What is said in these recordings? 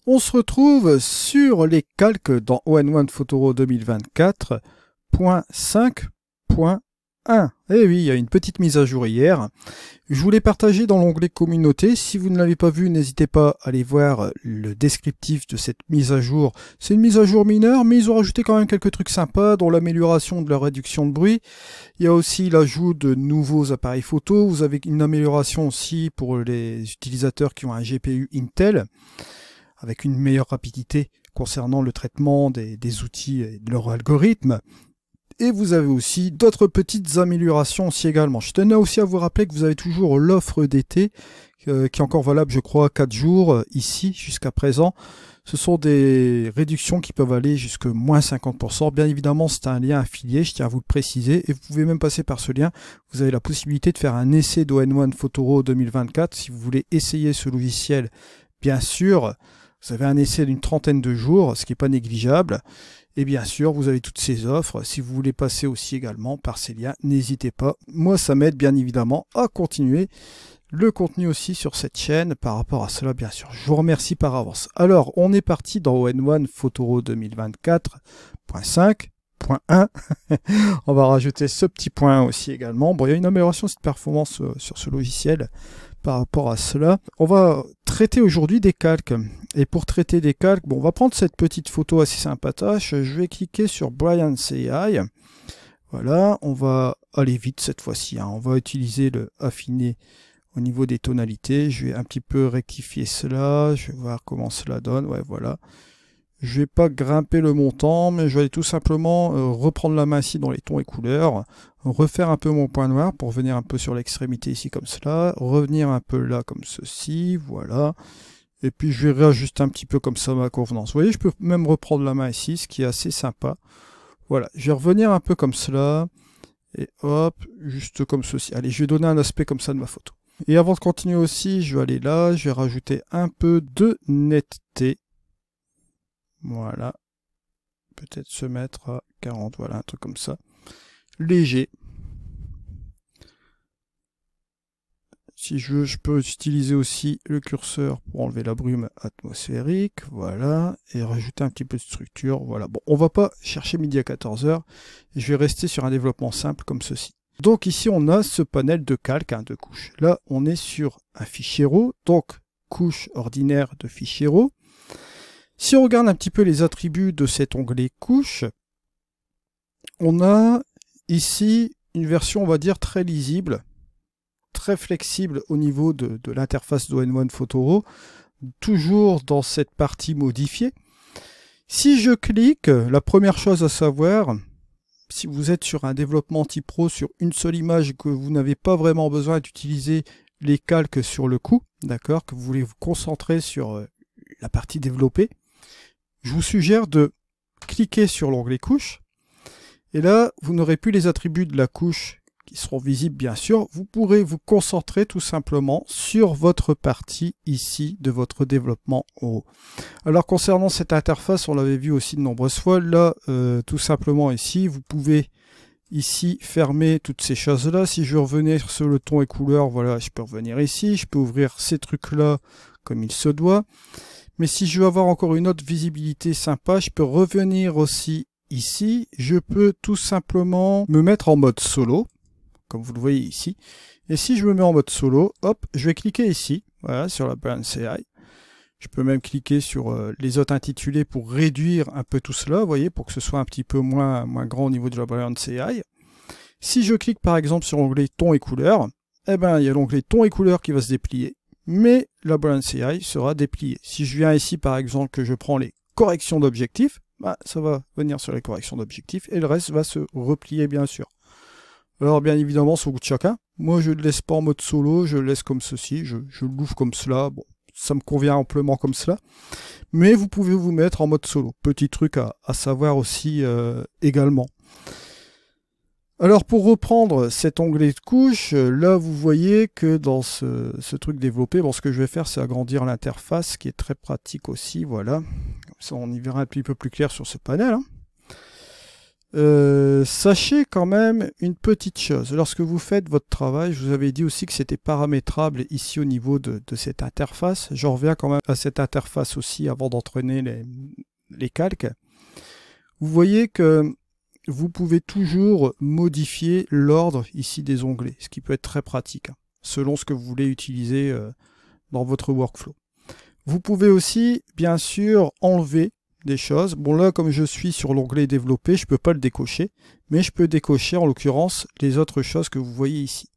On se retrouve sur les calques dans All-in-One Photoro 2024.5.1. Eh oui, il y a une petite mise à jour hier. Je vous l'ai partagé dans l'onglet communauté. Si vous ne l'avez pas vu, n'hésitez pas à aller voir le descriptif de cette mise à jour. C'est une mise à jour mineure, mais ils ont rajouté quand même quelques trucs sympas, dont l'amélioration de la réduction de bruit. Il y a aussi l'ajout de nouveaux appareils photo. Vous avez une amélioration aussi pour les utilisateurs qui ont un GPU Intel, avec une meilleure rapidité concernant le traitement des outils et de leur algorithme. Et vous avez aussi d'autres petites améliorations aussi également. Je tenais aussi à vous rappeler que vous avez toujours l'offre d'été qui est encore valable, je crois, 4 jours ici jusqu'à présent. Ce sont des réductions qui peuvent aller jusqu'à moins 50%. Bien évidemment, c'est un lien affilié, je tiens à vous le préciser. Et vous pouvez même passer par ce lien. Vous avez la possibilité de faire un essai d'All-in-One Photoro 2024. Si vous voulez essayer ce logiciel, bien sûr, vous avez un essai d'une trentaine de jours, ce qui n'est pas négligeable. Et bien sûr, vous avez toutes ces offres. Si vous voulez passer aussi également par ces liens, n'hésitez pas. Moi, ça m'aide bien évidemment à continuer le contenu aussi sur cette chaîne par rapport à cela, bien sûr. Je vous remercie par avance. Alors, on est parti dans All-in-One Photoro 2024.5.1. On va rajouter ce petit point aussi également. Bon, il y a une amélioration de cette performance sur ce logiciel par rapport à cela. On va traiter aujourd'hui des calques. Et pour traiter des calques, bon, on va prendre cette petite photo assez sympatoche. Je vais cliquer sur Brigance AI. Voilà, on va aller vite cette fois-ci. On va utiliser le affiner au niveau des tonalités. Je vais un petit peu rectifier cela. Je vais voir comment cela donne. Ouais, voilà. Je vais pas grimper le montant, mais je vais tout simplement reprendre la main ici dans les tons et couleurs, refaire un peu mon point noir pour venir un peu sur l'extrémité ici comme cela, revenir un peu là comme ceci, voilà. Et puis je vais réajuster un petit peu comme ça ma convenance. Vous voyez, je peux même reprendre la main ici, ce qui est assez sympa. Voilà, je vais revenir un peu comme cela, et hop, juste comme ceci. Allez, je vais donner un aspect comme ça de ma photo. Et avant de continuer aussi, je vais aller là, je vais rajouter un peu de netteté. Voilà, peut-être se mettre à 40, voilà, un truc comme ça. Léger. Si je veux, je peux utiliser aussi le curseur pour enlever la brume atmosphérique, voilà, et rajouter un petit peu de structure, voilà. Bon, on va pas chercher midi à 14h, je vais rester sur un développement simple comme ceci. Donc ici, on a ce panel de calque, de couches. Là, on est sur un fichier RAW, donc couche ordinaire de fichier RAW. Si on regarde un petit peu les attributs de cet onglet couche, on a ici une version, on va dire, très lisible, très flexible au niveau de l'interface d'All-in-One Photoro, toujours dans cette partie modifiée. Si je clique, la première chose à savoir, si vous êtes sur un développement type pro, sur une seule image, que vous n'avez pas vraiment besoin d'utiliser les calques sur le coup, d'accord, que vous voulez vous concentrer sur la partie développée, je vous suggère de cliquer sur l'onglet couche. Et là, vous n'aurez plus les attributs de la couche qui seront visibles, bien sûr. Vous pourrez vous concentrer tout simplement sur votre partie ici de votre développement en haut. Alors, concernant cette interface, on l'avait vu aussi de nombreuses fois. Là, tout simplement ici, vous pouvez ici fermer toutes ces choses-là. Si je revenais sur le ton et couleur, voilà, je peux revenir ici. Je peux ouvrir ces trucs-là comme il se doit. Mais si je veux avoir encore une autre visibilité sympa, je peux revenir aussi ici. Je peux tout simplement me mettre en mode solo, comme vous le voyez ici. Et si je me mets en mode solo, hop, je vais cliquer ici, voilà, sur la Brigance AI. Je peux même cliquer sur les autres intitulés pour réduire un peu tout cela, vous voyez, pour que ce soit un petit peu moins grand au niveau de la Brigance AI. Si je clique par exemple sur l'onglet ton et couleurs, eh ben, il y a l'onglet ton et couleurs qui va se déplier. Mais la Brigance AI sera dépliée. Si je viens ici, par exemple, que je prends les corrections d'objectifs, bah, ça va venir sur les corrections d'objectifs et le reste va se replier, bien sûr. Alors, bien évidemment, c'est au goût de chacun. Moi, je ne le laisse pas en mode solo, je le laisse comme ceci, je l'ouvre comme cela. Bon, ça me convient amplement comme cela. Mais vous pouvez vous mettre en mode solo. Petit truc à savoir aussi également. Alors pour reprendre cet onglet de couche, là vous voyez que dans ce truc développé, bon, ce que je vais faire c'est agrandir l'interface qui est très pratique aussi, voilà. Comme ça on y verra un petit peu plus clair sur ce panel. Sachez quand même une petite chose. Lorsque vous faites votre travail, je vous avais dit aussi que c'était paramétrable ici au niveau de cette interface. Je reviens quand même à cette interface aussi avant d'entraîner les calques. Vous voyez que vous pouvez toujours modifier l'ordre ici des onglets, ce qui peut être très pratique, hein, selon ce que vous voulez utiliser dans votre workflow. Vous pouvez aussi, bien sûr, enlever des choses. Bon là, comme je suis sur l'onglet développer, je ne peux pas le décocher, mais je peux décocher en l'occurrence les autres choses que vous voyez ici.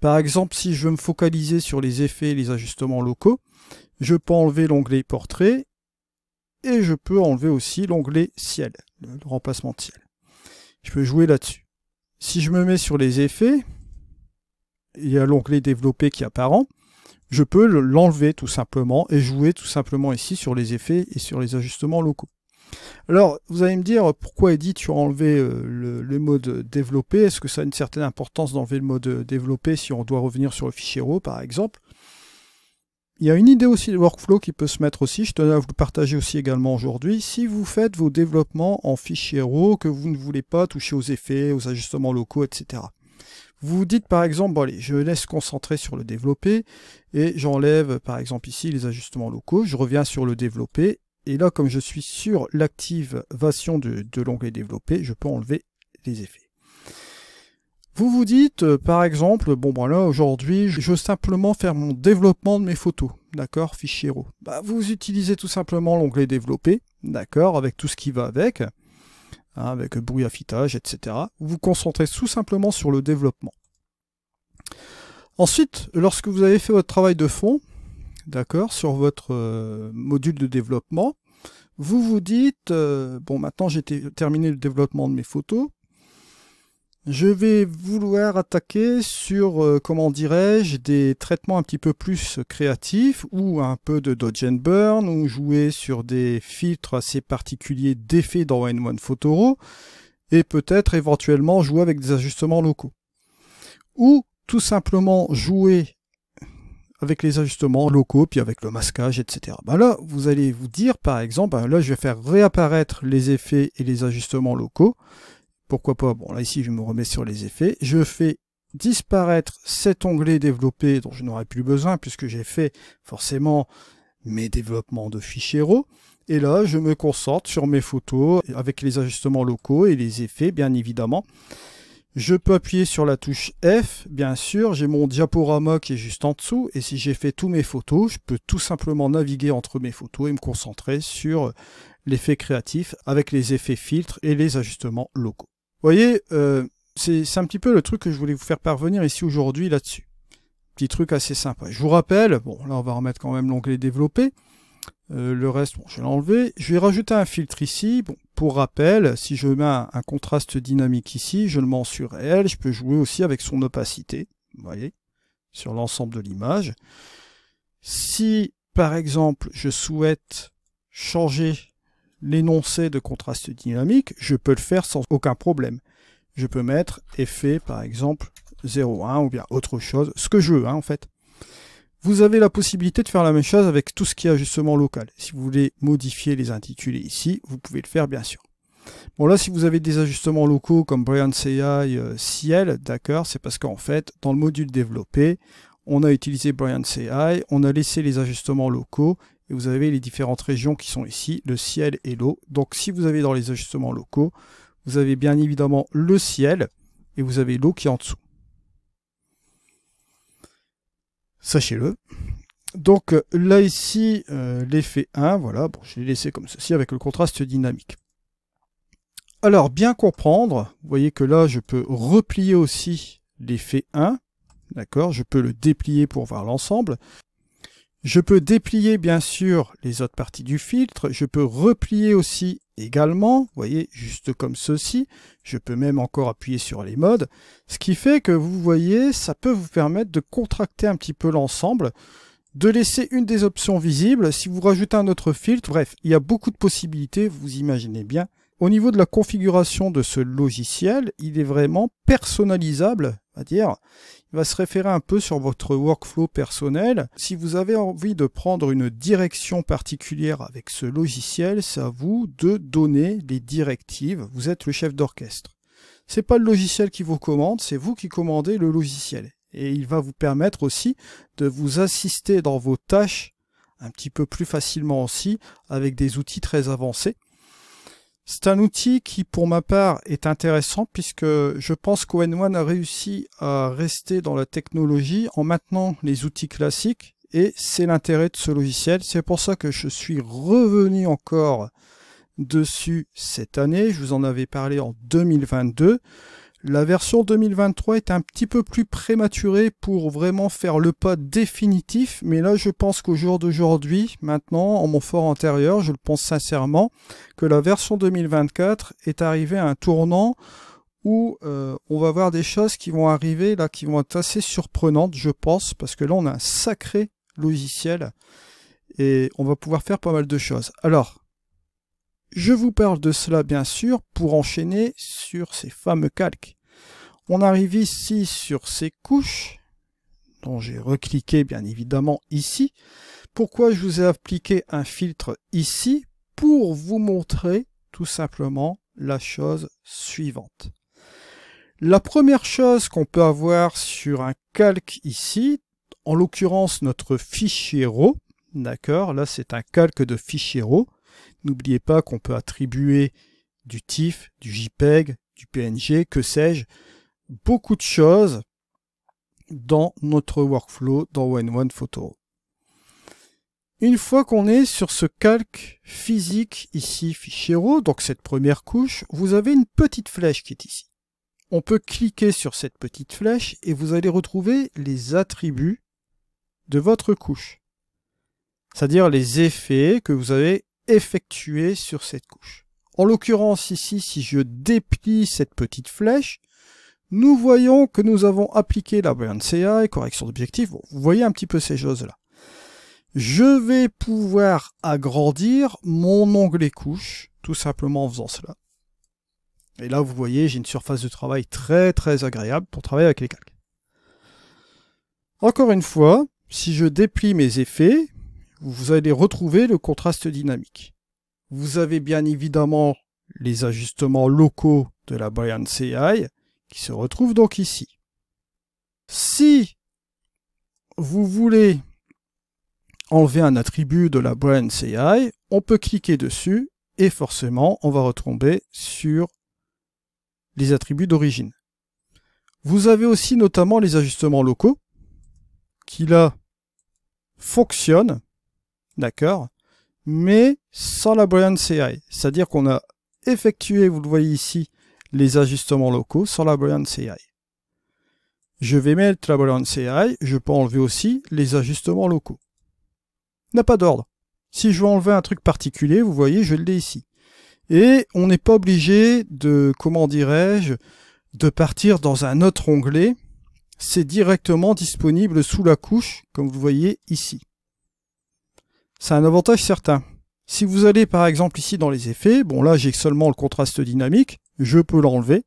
Par exemple, si je veux me focaliser sur les effets et les ajustements locaux, je peux enlever l'onglet portrait et je peux enlever aussi l'onglet ciel, le remplacement de ciel. Je peux jouer là-dessus. Si je me mets sur les effets, il y a l'onglet développer qui est apparent. Je peux l'enlever tout simplement et jouer tout simplement ici sur les effets et sur les ajustements locaux. Alors, vous allez me dire, pourquoi Eddy, tu as enlevé le mode développer? Est-ce que ça a une certaine importance d'enlever le mode développer si on doit revenir sur le fichier RAW, par exemple? Il y a une idée aussi de workflow qui peut se mettre aussi, je tenais à vous le partager aussi également aujourd'hui. Si vous faites vos développements en fichier RAW, que vous ne voulez pas toucher aux effets, aux ajustements locaux, etc. Vous vous dites par exemple, bon allez, je me laisse concentrer sur le développer et j'enlève par exemple ici les ajustements locaux, je reviens sur le développer et là comme je suis sur l'activation de l'onglet développer, je peux enlever les effets. Vous vous dites par exemple, bon ben là aujourd'hui je veux simplement faire mon développement de mes photos, d'accord, fichier RAW. Bah, vous utilisez tout simplement l'onglet développer, d'accord, avec tout ce qui va avec. Avec bruit, affichage, etc. Vous vous concentrez tout simplement sur le développement. Ensuite, lorsque vous avez fait votre travail de fond, d'accord, sur votre module de développement, vous vous dites, bon maintenant j'ai terminé le développement de mes photos, je vais vouloir attaquer sur, comment dirais-je, des traitements un petit peu plus créatifs, ou un peu de dodge and burn, ou jouer sur des filtres assez particuliers d'effets dans N1 Photo RAW, et peut-être éventuellement jouer avec des ajustements locaux. Ou tout simplement jouer avec les ajustements locaux, puis avec le masquage, etc. Ben là, vous allez vous dire, par exemple, ben là je vais faire réapparaître les effets et les ajustements locaux. Pourquoi pas? Bon, là, ici, je me remets sur les effets. Je fais disparaître cet onglet développé dont je n'aurai plus besoin puisque j'ai fait forcément mes développements de fichiers RAW. Et là, je me concentre sur mes photos avec les ajustements locaux et les effets, bien évidemment. Je peux appuyer sur la touche F, bien sûr. J'ai mon diaporama qui est juste en dessous. Et si j'ai fait tous mes photos, je peux tout simplement naviguer entre mes photos et me concentrer sur l'effet créatif avec les effets filtres et les ajustements locaux. Vous voyez, c'est un petit peu le truc que je voulais vous faire parvenir ici aujourd'hui là-dessus. Petit truc assez sympa. Je vous rappelle, bon là on va remettre quand même l'onglet développer. Le reste, bon, je vais l'enlever. Je vais rajouter un filtre ici. Bon, pour rappel, si je mets un contraste dynamique ici, je le mets en surréel. Je peux jouer aussi avec son opacité, vous voyez, sur l'ensemble de l'image. Si, par exemple, je souhaite changer l'énoncé de contraste dynamique, je peux le faire sans aucun problème. Je peux mettre effet, par exemple, 0,1 ou bien autre chose, ce que je veux, hein, en fait. Vous avez la possibilité de faire la même chose avec tout ce qui est ajustement local. Si vous voulez modifier les intitulés ici, vous pouvez le faire, bien sûr. Bon, là, si vous avez des ajustements locaux comme Brigance AI, Ciel, d'accord, c'est parce qu'en fait, dans le module développé, on a utilisé Brigance AI, on a laissé les ajustements locaux, et vous avez les différentes régions qui sont ici, le ciel et l'eau. Donc si vous avez dans les ajustements locaux, vous avez bien évidemment le ciel et vous avez l'eau qui est en dessous. Sachez-le. Donc là ici, l'effet 1, voilà, bon, je l'ai laissé comme ceci avec le contraste dynamique. Alors bien comprendre, vous voyez que là je peux replier aussi l'effet 1, d'accord, je peux le déplier pour voir l'ensemble. Je peux déplier bien sûr les autres parties du filtre, je peux replier aussi également, vous voyez, juste comme ceci, je peux même encore appuyer sur les modes, ce qui fait que vous voyez, ça peut vous permettre de contracter un petit peu l'ensemble, de laisser une des options visibles, si vous rajoutez un autre filtre, bref, il y a beaucoup de possibilités, vous imaginez bien. au niveau de la configuration de ce logiciel, il est vraiment personnalisable, c'est-à-dire il va se référer un peu sur votre workflow personnel. Si vous avez envie de prendre une direction particulière avec ce logiciel, c'est à vous de donner les directives. Vous êtes le chef d'orchestre. C'est pas le logiciel qui vous commande, c'est vous qui commandez le logiciel. Et il va vous permettre aussi de vous assister dans vos tâches un petit peu plus facilement aussi avec des outils très avancés. C'est un outil qui, pour ma part, est intéressant puisque je pense qu'ON1 a réussi à rester dans la technologie en maintenant les outils classiques et c'est l'intérêt de ce logiciel. C'est pour ça que je suis revenu encore dessus cette année. Je vous en avais parlé en 2022. La version 2023 est un petit peu plus prématurée pour vraiment faire le pas définitif, mais là je pense qu'au jour d'aujourd'hui, maintenant, en mon fort antérieur, je le pense sincèrement, que la version 2024 est arrivée à un tournant où on va voir des choses qui vont arriver, là, qui vont être assez surprenantes, je pense, parce que là on a un sacré logiciel et on va pouvoir faire pas mal de choses. Alors, je vous parle de cela bien sûr pour enchaîner sur ces fameux calques. On arrive ici sur ces couches, dont j'ai recliqué bien évidemment ici. Pourquoi je vous ai appliqué un filtre ici? Pour vous montrer tout simplement la chose suivante. La première chose qu'on peut avoir sur un calque ici, en l'occurrence notre fichier RAW, d'accord, là c'est un calque de fichier RAW. N'oubliez pas qu'on peut attribuer du TIFF, du JPEG, du PNG, que sais-je, beaucoup de choses dans notre workflow dans ON1 Photo. Une fois qu'on est sur ce calque physique ici, fichier RAW, donc cette première couche, vous avez une petite flèche qui est ici. On peut cliquer sur cette petite flèche et vous allez retrouver les attributs de votre couche. C'est-à-dire les effets que vous avez effectués sur cette couche. En l'occurrence ici, si je déplie cette petite flèche, nous voyons que nous avons appliqué la Brilliance AI, correction d'objectif. Bon, vous voyez un petit peu ces choses-là. Je vais pouvoir agrandir mon onglet couche, tout simplement en faisant cela. Et là, vous voyez, j'ai une surface de travail très très agréable pour travailler avec les calques. Encore une fois, si je déplie mes effets, vous allez retrouver le contraste dynamique. Vous avez bien évidemment les ajustements locaux de la Brilliance AI qui se retrouvent donc ici. Si vous voulez enlever un attribut de la Brilliance AI, on peut cliquer dessus et forcément on va retomber sur les attributs d'origine. Vous avez aussi notamment les ajustements locaux qui là fonctionnent, d'accord, mais sans la Brilliance AI. C'est-à-dire qu'on a effectué, vous le voyez ici, les ajustements locaux sans la Brilliance AI. Je vais mettre la Brilliance AI, je peux enlever aussi les ajustements locaux. Il n'a pas d'ordre. Si je veux enlever un truc particulier, vous voyez, je l'ai ici. Et on n'est pas obligé de, comment dirais-je, de partir dans un autre onglet. C'est directement disponible sous la couche, comme vous voyez ici. C'est un avantage certain. Si vous allez par exemple ici dans les effets, bon là j'ai seulement le contraste dynamique, je peux l'enlever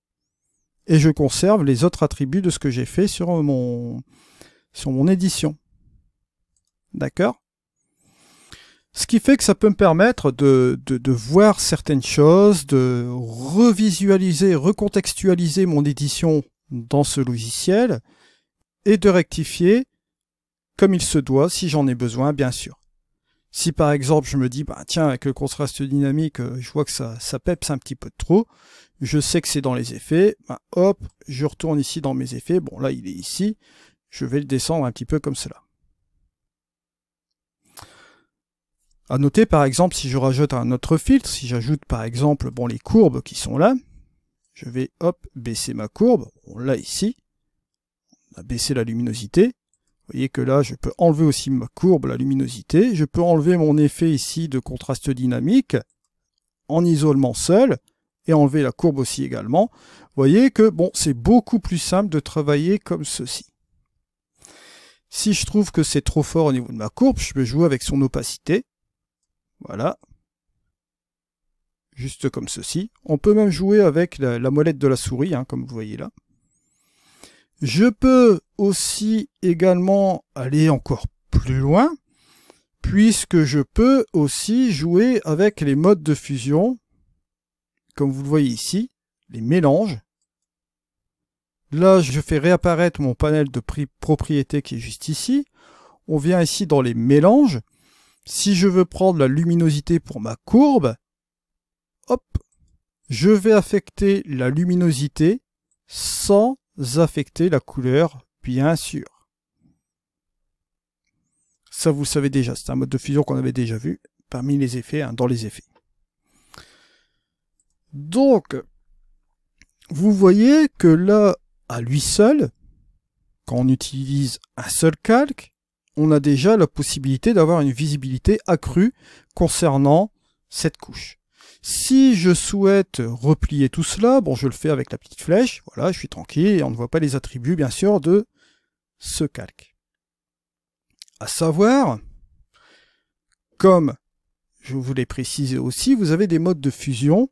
et je conserve les autres attributs de ce que j'ai fait sur mon édition. D'accord? Ce qui fait que ça peut me permettre de voir certaines choses, de revisualiser, recontextualiser mon édition dans ce logiciel et de rectifier comme il se doit si j'en ai besoin, bien sûr. Si par exemple je me dis, bah, tiens, avec le contraste dynamique, je vois que ça peps un petit peu trop, je sais que c'est dans les effets, bah, hop, je retourne ici dans mes effets, bon là il est ici, je vais le descendre un petit peu comme cela. À noter par exemple si je rajoute un autre filtre, si j'ajoute par exemple bon, les courbes qui sont là, je vais hop baisser ma courbe, bon, là ici, on a baissé la luminosité. Vous voyez que là, je peux enlever aussi ma courbe, la luminosité. Je peux enlever mon effet ici de contraste dynamique en isolement seul et enlever la courbe aussi également. Vous voyez que bon, c'est beaucoup plus simple de travailler comme ceci. Si je trouve que c'est trop fort au niveau de ma courbe, je peux jouer avec son opacité. Voilà. juste comme ceci. On peut même jouer avec la molette de la souris, hein, comme vous voyez là. Je peux aussi également aller encore plus loin, puisque je peux aussi jouer avec les modes de fusion, comme vous le voyez ici, les mélanges. Là, je fais réapparaître mon panel de propriétés qui est juste ici. On vient ici dans les mélanges. Si je veux prendre la luminosité pour ma courbe, hop, je vais affecter la luminosité sans affecter la couleur, bien sûr. Ça, vous le savez déjà, c'est un mode de fusion qu'on avait déjà vu parmi les effets, hein, dans les effets. Donc, vous voyez que là, à lui seul, quand on utilise un seul calque, on a déjà la possibilité d'avoir une visibilité accrue concernant cette couche. Si je souhaite replier tout cela, bon, je le fais avec la petite flèche, voilà, je suis tranquille, et on ne voit pas les attributs, bien sûr, de ce calque. À savoir, comme je vous l'ai précisé aussi, vous avez des modes de fusion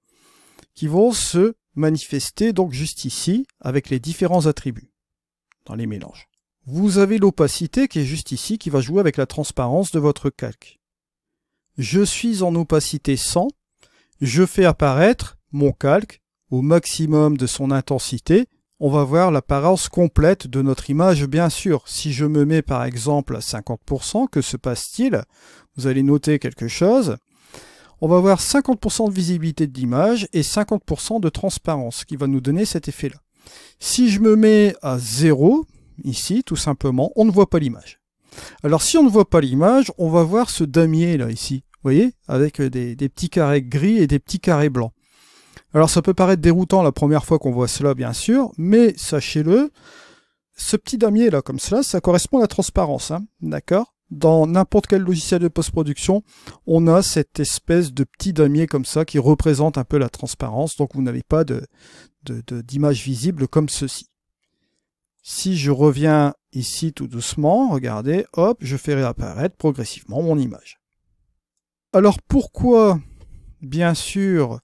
qui vont se manifester donc juste ici, avec les différents attributs, dans les mélanges. Vous avez l'opacité qui est juste ici, qui va jouer avec la transparence de votre calque. Je suis en opacité 100, je fais apparaître mon calque au maximum de son intensité. On va voir l'apparence complète de notre image, bien sûr. Si je me mets par exemple à 50%, que se passe-t-il? Vous allez noter quelque chose. On va voir 50% de visibilité de l'image et 50% de transparence, qui va nous donner cet effet-là. Si je me mets à 0, ici, tout simplement, on ne voit pas l'image. Alors si on ne voit pas l'image, on va voir ce damier là, ici. Vous voyez, avec des petits carrés gris et des petits carrés blancs. Alors ça peut paraître déroutant la première fois qu'on voit cela, bien sûr, mais sachez-le, ce petit damier là, comme cela, ça correspond à la transparence, hein, d'accord? Dans n'importe quel logiciel de post-production, on a cette espèce de petit damier comme ça qui représente un peu la transparence, donc vous n'avez pas d'image visible comme ceci. Si je reviens ici tout doucement, regardez, hop, je fais réapparaître progressivement mon image. Alors pourquoi, bien sûr,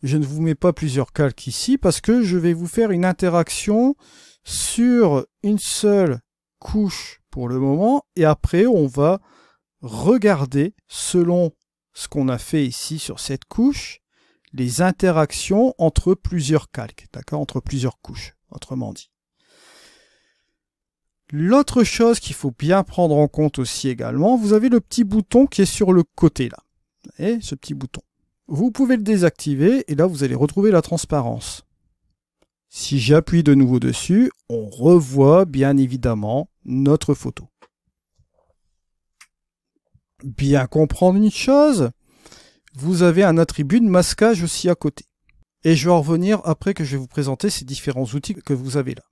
je ne vous mets pas plusieurs calques ici? Parce que je vais vous faire une interaction sur une seule couche pour le moment, et après on va regarder, selon ce qu'on a fait ici sur cette couche, les interactions entre plusieurs calques, d'accord, entre plusieurs couches, autrement dit. L'autre chose qu'il faut bien prendre en compte aussi également, vous avez le petit bouton qui est sur le côté là. Et ce petit bouton. Vous pouvez le désactiver et là vous allez retrouver la transparence. Si j'appuie de nouveau dessus, on revoit bien évidemment notre photo. Bien comprendre une chose, vous avez un attribut de masquage aussi à côté. Et je vais en revenir après que je vais vous présenter ces différents outils que vous avez là.